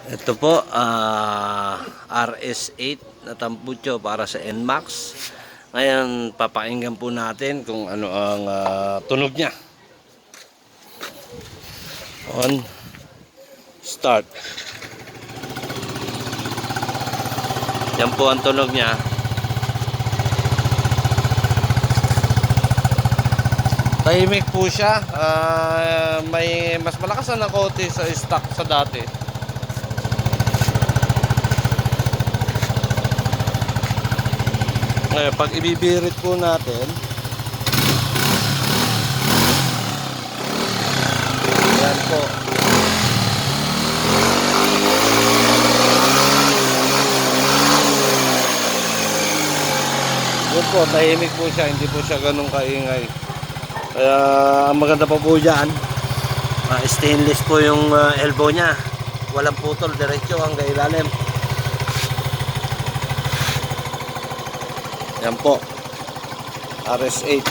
Ito po, RS8 na tambucho para sa NMAX. Ngayon, papakinggan po natin kung ano ang tunog niya. On, start. Yan po ang tunog niya. Tahimik po siya. May mas malakas na kote sa stock sa dati. Ngayon, pag ibibirit po natin, yan po. Yan po, tahimik po siya, hindi po siya ganun kaingay. Kaya ang maganda pa po dyan, stainless po yung elbow nya. Walang putol, diretso hanggang ilalim. Yan po, RS8.